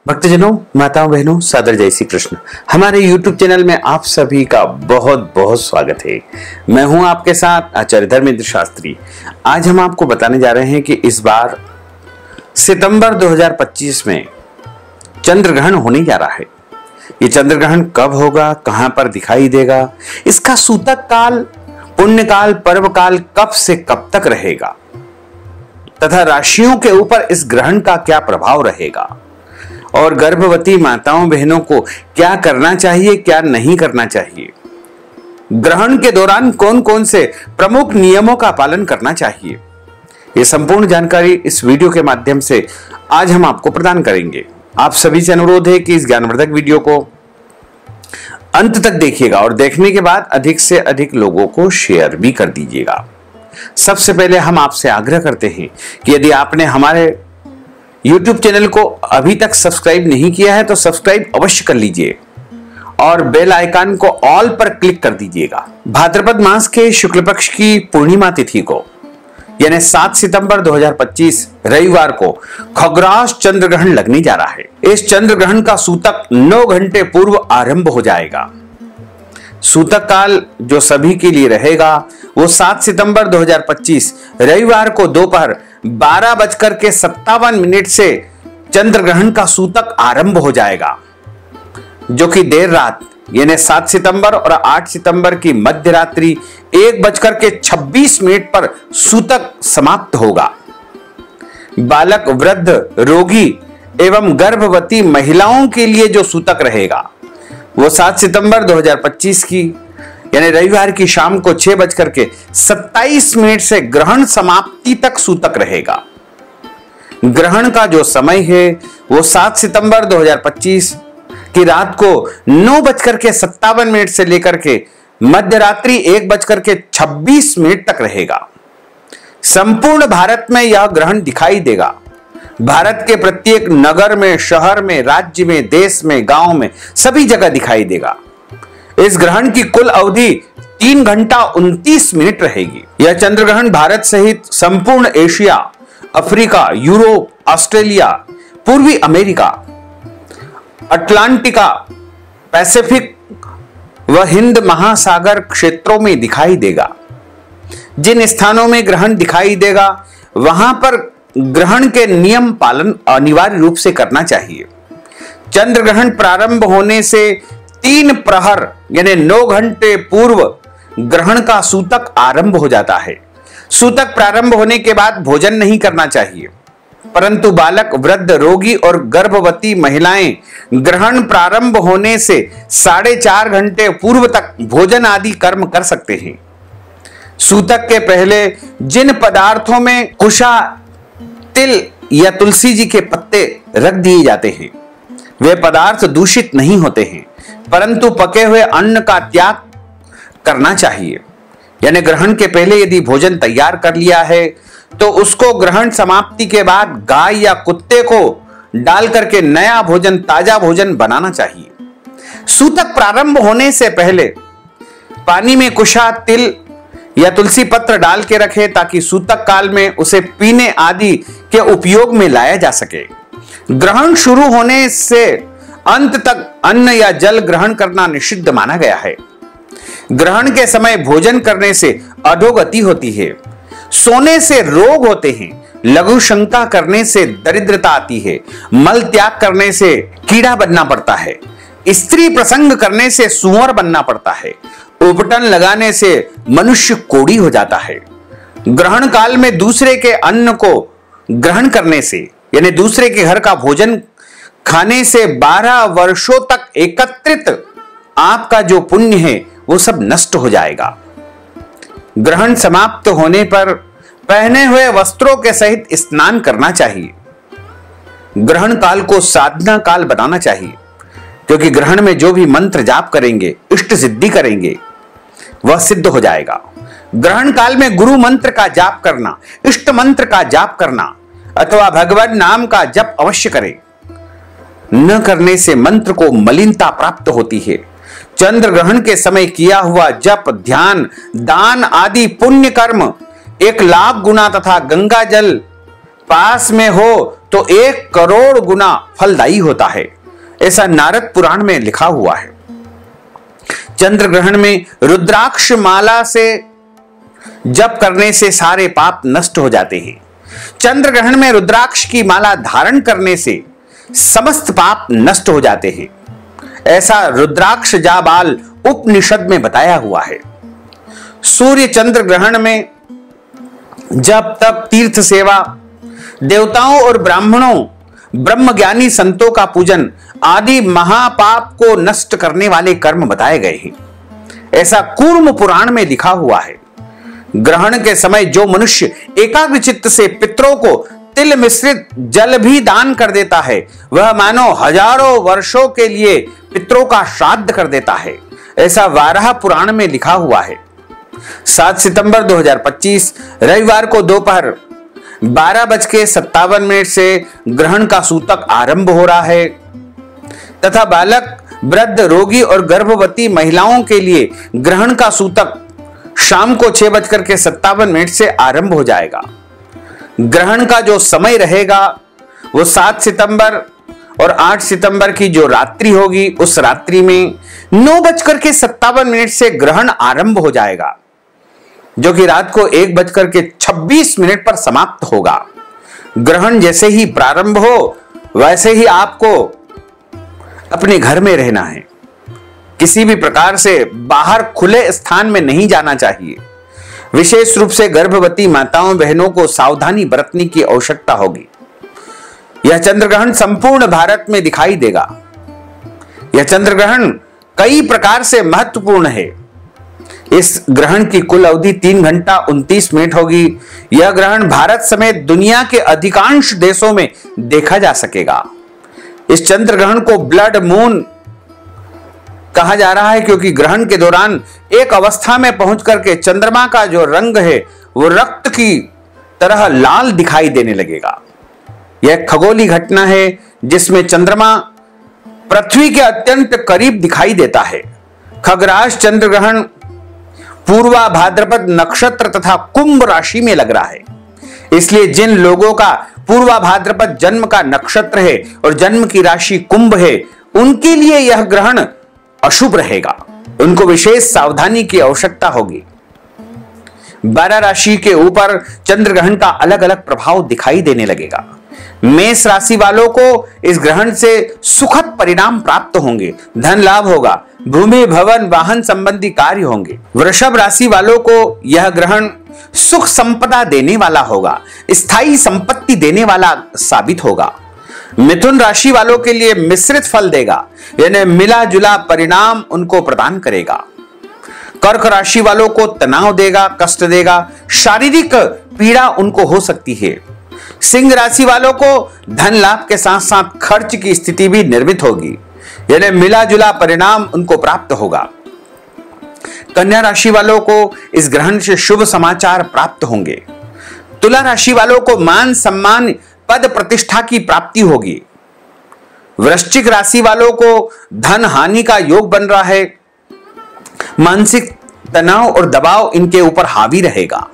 भक्तजनों, माताओं, बहनों, सादर जय श्री कृष्ण। हमारे YouTube चैनल में आप सभी का बहुत बहुत स्वागत है। मैं हूं आपके साथ आचार्य धर्मेंद्र शास्त्री। आज हम आपको बताने जा रहे हैं कि इस बार सितंबर 2025 में चंद्र ग्रहण होने जा रहा है। ये चंद्र ग्रहण कब होगा, कहां पर दिखाई देगा, इसका सूतक काल, पुण्य काल, पर्व काल कब से कब तक रहेगा तथा राशियों के ऊपर इस ग्रहण का क्या प्रभाव रहेगा और गर्भवती माताओं बहनों को क्या करना चाहिए, क्या नहीं करना चाहिए, ग्रहण के दौरान कौन कौन से प्रमुख नियमों का पालन करना चाहिए, ये संपूर्ण जानकारी इस वीडियो के माध्यम से आज हम आपको प्रदान करेंगे। आप सभी से अनुरोध है कि इस ज्ञानवर्धक वीडियो को अंत तक देखिएगा और देखने के बाद अधिक से अधिक लोगों को शेयर भी कर दीजिएगा। सबसे पहले हम आपसे आग्रह करते हैं कि यदि आपने हमारे YouTube चैनल को अभी तक सब्सक्राइब नहीं किया है तो सब्सक्राइब अवश्य कर लीजिए और बेल आइकन को ऑल पर क्लिक कर दीजिएगा। भाद्रपद मास के शुक्ल पक्ष की पूर्णिमा तिथि को यानी 7 सितंबर 2025 रविवार को खग्रास चंद्र ग्रहण लगने जा रहा है। इस चंद्र ग्रहण का सूतक 9 घंटे पूर्व आरंभ हो जाएगा। सूतक काल जो सभी के लिए रहेगा वो 7 सितंबर 2025 रविवार को दोपहर 12:57 से चंद्र ग्रहण का सूतक आरंभ हो जाएगा, जो कि देर रात यानी 7 सितंबर और 8 सितंबर की मध्य रात्रि 1:26 पर सूतक समाप्त होगा। बालक, वृद्ध, रोगी एवं गर्भवती महिलाओं के लिए जो सूतक रहेगा वो 7 सितंबर 2025 की यानी रविवार की शाम को 6:27 से ग्रहण समाप्ति तक सूतक रहेगा। ग्रहण का जो समय है वो 7 सितंबर 2025 की रात को 9:57 से लेकर के मध्य रात्रि 1:26 तक रहेगा। संपूर्ण भारत में यह ग्रहण दिखाई देगा। भारत के प्रत्येक नगर में, शहर में, राज्य में, देश में, गांव में सभी जगह दिखाई देगा। इस ग्रहण की कुल अवधि 3 घंटा 29 मिनट रहेगी। यह चंद्र ग्रहण भारत सहित संपूर्ण एशिया, अफ्रीका, यूरोप, ऑस्ट्रेलिया, पूर्वी अमेरिका, अटलांटिका, पैसिफिक व हिंद महासागर क्षेत्रों में दिखाई देगा। जिन स्थानों में ग्रहण दिखाई देगा वहां पर ग्रहण के नियम पालन अनिवार्य रूप से करना चाहिए। चंद्र ग्रहण प्रारंभ होने से 3 प्रहर यानी 9 घंटे पूर्व ग्रहण का सूतक आरंभ हो जाता है। सूतक प्रारंभ होने के बाद भोजन नहीं करना चाहिए, परंतु बालक, वृद्ध, रोगी और गर्भवती महिलाएं ग्रहण प्रारंभ होने से 4.5 घंटे पूर्व तक भोजन आदि कर्म कर सकते हैं। सूतक के पहले जिन पदार्थों में कुशा, तिल या तुलसी जी के पत्ते रख दिए जाते हैं वे पदार्थ दूषित नहीं होते हैं, परंतु पके हुए अन्न का त्याग करना चाहिए। यानी ग्रहण के पहले यदि भोजन तैयार कर लिया है तो उसको ग्रहण समाप्ति के बाद गाय या कुत्ते को डाल करके नया भोजन, ताजा भोजन बनाना चाहिए। सूतक प्रारंभ होने से पहले पानी में कुशा, तिल या तुलसी पत्र डाल के रखें ताकि सूतक काल में उसे पीने आदि के उपयोग में लाया जा सके। ग्रहण शुरू होने से अंत तक अन्न या जल ग्रहण करना निषिद्ध माना गया है। ग्रहण के समय भोजन करने से अधोगति होती है, सोने से रोग होते हैं, लघु शंका करने से दरिद्रता आती है, मल त्याग करने से कीड़ा बनना पड़ता है, स्त्री प्रसंग करने से सुअर बनना पड़ता है, उपटन लगाने से मनुष्य कोढ़ी हो जाता है। ग्रहण काल में दूसरे के अन्न को ग्रहण करने से यानी दूसरे के घर का भोजन खाने से 12 वर्षों तक एकत्रित आपका जो पुण्य है वो सब नष्ट हो जाएगा। ग्रहण समाप्त होने पर पहने हुए वस्त्रों के सहित स्नान करना चाहिए। ग्रहण काल को साधना काल बनाना चाहिए, क्योंकि ग्रहण में जो भी मंत्र जाप करेंगे, इष्ट सिद्धि करेंगे, वह सिद्ध हो जाएगा। ग्रहण काल में गुरु मंत्र का जाप करना, इष्ट मंत्र का जाप करना अथवा भगवान नाम का जप अवश्य करें। न करने से मंत्र को मलिनता प्राप्त होती है। चंद्र ग्रहण के समय किया हुआ जप, ध्यान, दान आदि पुण्य कर्म 1 लाख गुना तथा गंगा जल पास में हो तो 1 करोड़ गुना फलदायी होता है, ऐसा नारद पुराण में लिखा हुआ है। चंद्र ग्रहण में रुद्राक्ष माला से जप करने से सारे पाप नष्ट हो जाते हैं। चंद्र ग्रहण में रुद्राक्ष की माला धारण करने से समस्त पाप नष्ट हो जाते हैं, ऐसा रुद्राक्ष जाबाल उपनिषद में बताया हुआ है। सूर्य चंद्र ग्रहण में जब तप, तीर्थ सेवा, देवताओं और ब्राह्मणों, ब्रह्मज्ञानी संतों का पूजन आदि महापाप को नष्ट करने वाले कर्म बताए गए हैं, ऐसा कूर्म पुराण में लिखा हुआ है। ग्रहण के समय जो मनुष्य एकाग्र चित्त से पितरों को तिल मिश्रित जल भी दान कर देता है, वह मानो हजारों वर्षों के लिए पितरों का श्राद्ध कर देता है, ऐसा वाराह पुराण में लिखा हुआ है। 7 सितंबर 2025 रविवार को दोपहर 12:57 से ग्रहण का सूतक आरंभ हो रहा है तथा बालक, वृद्ध, रोगी और गर्भवती महिलाओं के लिए ग्रहण का सूतक शाम को 6:57 से आरंभ हो जाएगा। ग्रहण का जो समय रहेगा वो 7 सितंबर और 8 सितंबर की जो रात्रि होगी, उस रात्रि में 9:57 से ग्रहण आरंभ हो जाएगा, जो कि रात को 1:26 पर समाप्त होगा। ग्रहण जैसे ही प्रारंभ हो वैसे ही आपको अपने घर में रहना है, किसी भी प्रकार से बाहर खुले स्थान में नहीं जाना चाहिए। विशेष रूप से गर्भवती माताओं बहनों को सावधानी बरतने की आवश्यकता होगी। यह चंद्र ग्रहण संपूर्ण भारत में दिखाई देगा। यह चंद्र ग्रहण कई प्रकार से महत्वपूर्ण है। इस ग्रहण की कुल अवधि 3 घंटा 29 मिनट होगी। यह ग्रहण भारत समेत दुनिया के अधिकांश देशों में देखा जा सकेगा। इस चंद्र ग्रहण को ब्लड मून कहा जा रहा है, क्योंकि ग्रहण के दौरान एक अवस्था में पहुंच करके चंद्रमा का जो रंग है वो रक्त की तरह लाल दिखाई देने लगेगा। यह खगोलीय घटना है जिसमें चंद्रमा पृथ्वी के अत्यंत करीब दिखाई देता है। खगराज चंद्र ग्रहण पूर्वा भाद्रपद नक्षत्र तथा कुंभ राशि में लग रहा है, इसलिए जिन लोगों का पूर्वा भाद्रपद जन्म का नक्षत्र है और जन्म की राशि कुंभ है, उनके लिए यह ग्रहण अशुभ रहेगा। उनको विशेष सावधानी की आवश्यकता होगी। 12 राशि के ऊपर चंद्र ग्रहण का अलग अलग प्रभाव दिखाई देने लगेगा। मेष राशि वालों को इस ग्रहण से सुखद परिणाम प्राप्त होंगे, धन लाभ होगा, भूमि, भवन, वाहन संबंधी कार्य होंगे। वृषभ राशि वालों को यह ग्रहण सुख संपदा देने वाला होगा, स्थायी संपत्ति देने वाला साबित होगा। मिथुन राशि वालों के लिए मिश्रित फल देगा, यानी मिला जुला परिणाम उनको प्रदान करेगा। कर्क राशि वालों को तनाव देगा, कष्ट देगा, शारीरिक पीड़ा उनको हो सकती है। सिंह राशि वालों को धन लाभ के साथ साथ खर्च की स्थिति भी निर्मित होगी, यानी मिला जुला परिणाम उनको प्राप्त होगा। कन्या राशि वालों को इस ग्रहण से शुभ समाचार प्राप्त होंगे। तुला राशि वालों को मान सम्मान, पद प्रतिष्ठा की प्राप्ति होगी। वृश्चिक राशि वालों को धन हानि का योग बन रहा है। मानसिक तनाव और दबाव इनके ऊपर हावी रहेगा।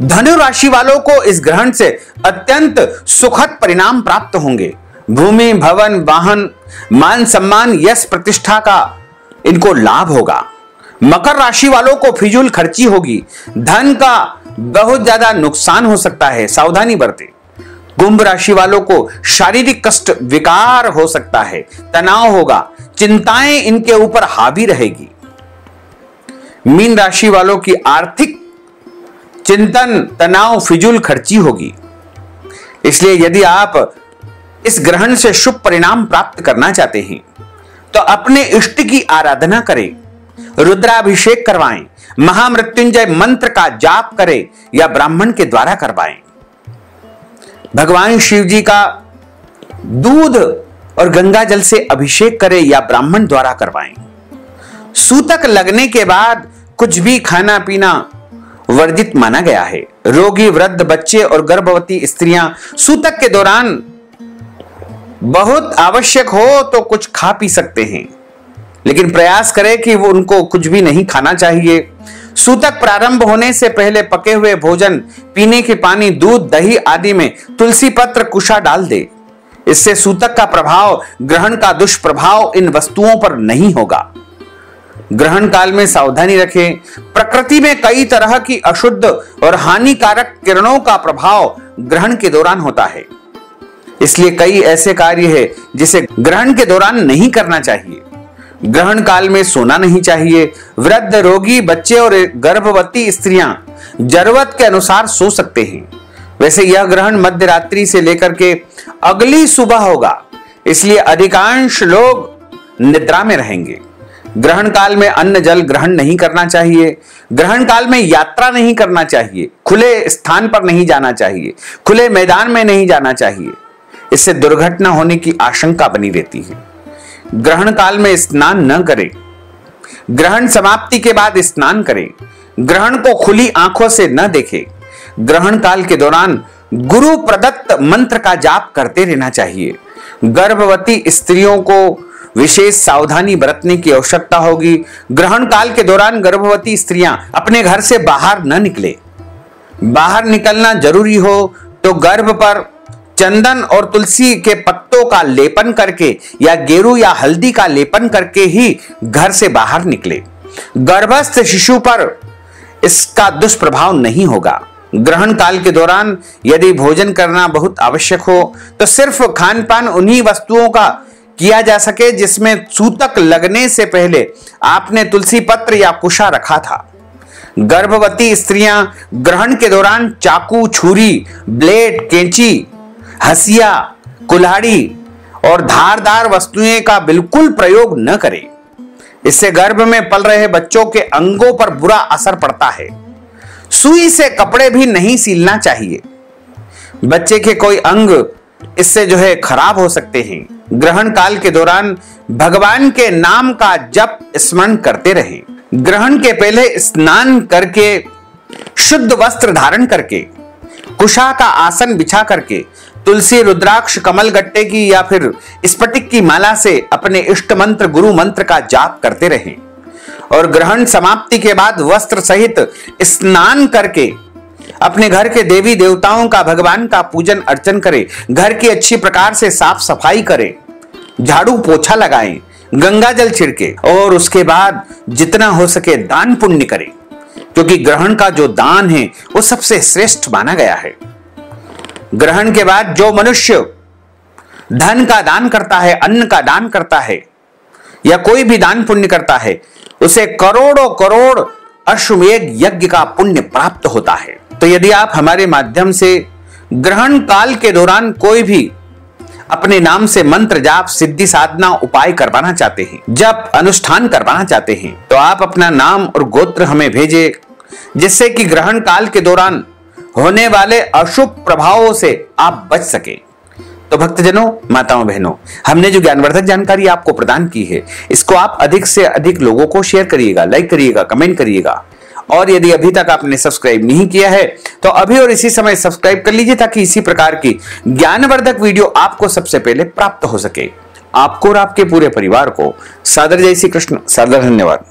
धनु राशि वालों को इस ग्रहण से अत्यंत सुखद परिणाम प्राप्त होंगे। भूमि, भवन, वाहन, मान सम्मान, यश प्रतिष्ठा का इनको लाभ होगा। मकर राशि वालों को फिजूल खर्ची होगी, धन का बहुत ज्यादा नुकसान हो सकता है, सावधानी बरतें। कुंभ राशि वालों को शारीरिक कष्ट, विकार हो सकता है, तनाव होगा, चिंताएं इनके ऊपर हावी रहेगी। मीन राशि वालों की आर्थिक चिंतन, तनाव, फिजूल खर्ची होगी। इसलिए यदि आप इस ग्रहण से शुभ परिणाम प्राप्त करना चाहते हैं तो अपने इष्ट की आराधना करें, रुद्राभिषेक करवाएं, महामृत्युंजय मंत्र का जाप करें या ब्राह्मण के द्वारा करवाएं। भगवान शिव जी का दूध और गंगा जल से अभिषेक करें या ब्राह्मण द्वारा करवाएं। सूतक लगने के बाद कुछ भी खाना पीना वर्जित माना गया है। रोगी, वृद्ध, बच्चे और गर्भवती स्त्रियां सूतक के दौरान बहुत आवश्यक हो तो कुछ खा पी सकते हैं, लेकिन प्रयास करें कि वो उनको कुछ भी नहीं खाना चाहिए। सूतक प्रारंभ होने से पहले पके हुए भोजन, पीने के पानी, दूध, दही आदि में तुलसी पत्र, कुशा डाल दे। इससे सूतक का प्रभाव, ग्रहण का दुष्प्रभाव इन वस्तुओं पर नहीं होगा। ग्रहण काल में सावधानी रखें। प्रकृति में कई तरह की अशुद्ध और हानिकारक किरणों का प्रभाव ग्रहण के दौरान होता है, इसलिए कई ऐसे कार्य है जिसे ग्रहण के दौरान नहीं करना चाहिए। ग्रहण काल में सोना नहीं चाहिए। वृद्ध, रोगी, बच्चे और गर्भवती स्त्रियां जरूरत के अनुसार सो सकते हैं। वैसे यह ग्रहण मध्य रात्रि से लेकर के अगली सुबह होगा, इसलिए अधिकांश लोग निद्रा में रहेंगे। ग्रहण काल में अन्न जल ग्रहण नहीं करना चाहिए। ग्रहण काल में यात्रा नहीं करना चाहिए। खुले स्थान पर नहीं जाना चाहिए। खुले मैदान में नहीं जाना चाहिए, इससे दुर्घटना होने की आशंका बनी रहती है। ग्रहण काल में स्नान न करें। ग्रहण समाप्ति के बाद स्नान करें। ग्रहण को खुली आंखों से न देखें। ग्रहण काल के दौरान गुरु प्रदत्त मंत्र का जाप करते रहना चाहिए। गर्भवती स्त्रियों को विशेष सावधानी बरतने की आवश्यकता होगी। ग्रहण काल के दौरान गर्भवती स्त्रियां अपने घर से बाहर न निकले। बाहर निकलना जरूरी हो तो गर्भ पर चंदन और तुलसी के पत्तों का लेपन करके या गेरू या हल्दी का लेपन करके ही घर से बाहर निकले। गर्भस्थ शिशु पर इसका दुष्प्रभाव नहीं होगा। ग्रहण काल के दौरान यदि भोजन करना बहुत आवश्यक हो तो सिर्फ खान पान उन्हीं वस्तुओं का किया जा सके जिसमें सूतक लगने से पहले आपने तुलसी पत्र या कुशा रखा था। गर्भवती स्त्रियां ग्रहण के दौरान चाकू, छुरी, ब्लेड, कैंची, हसिया, कुल्हाड़ी और धारदार वस्तुएं का बिल्कुल प्रयोग न करें। इससे गर्भ में पल रहे बच्चों के अंगों पर बुरा असर पड़ता है। सुई से कपड़े भी नहीं सीलना चाहिए। बच्चे के कोई अंग इससे खराब हो सकते हैं। ग्रहण काल के दौरान भगवान के नाम का जप स्मरण करते रहें। ग्रहण के पहले स्नान करके, शुद्ध वस्त्र धारण करके, कुशा का आसन बिछा करके, तुलसी, रुद्राक्ष, कमल गट्टे की या फिर स्फटिक की माला से अपने इष्ट मंत्र, गुरु मंत्र का जाप करते रहें। और ग्रहण समाप्ति के बाद वस्त्र सहित स्नान करके अपने घर के देवी देवताओं का, भगवान का पूजन अर्चन करें। घर की अच्छी प्रकार से साफ सफाई करें, झाड़ू पोछा लगाएं, गंगा जल छिड़के और उसके बाद जितना हो सके दान पुण्य करें, क्योंकि ग्रहण का जो दान है वो सबसे श्रेष्ठ माना गया है। ग्रहण के बाद जो मनुष्य धन का दान करता है, अन्न का दान करता है या कोई भी दान पुण्य करता है, उसे करोड़ों करोड़ अश्वमेध यज्ञ का पुण्य प्राप्त होता है। तो यदि आप हमारे माध्यम से ग्रहण काल के दौरान कोई भी अपने नाम से मंत्र जाप, सिद्धि साधना, उपाय करवाना चाहते हैं, जप अनुष्ठान करवाना चाहते हैं, तो आप अपना नाम और गोत्र हमें भेजें, जिससे कि ग्रहण काल के दौरान होने वाले अशुभ प्रभावों से आप बच सके। तो भक्तजनों, माताओं, बहनों, हमने जो ज्ञानवर्धक जानकारी आपको प्रदान की है, इसको आप अधिक से अधिक लोगों को शेयर करिएगा, लाइक करिएगा, कमेंट करिएगा। और यदि अभी तक आपने सब्सक्राइब नहीं किया है तो अभी और इसी समय सब्सक्राइब कर लीजिए, ताकि इसी प्रकार की ज्ञानवर्धक वीडियो आपको सबसे पहले प्राप्त हो सके। आपको और आपके पूरे परिवार को सादर जय श्री कृष्ण, सादर धन्यवाद।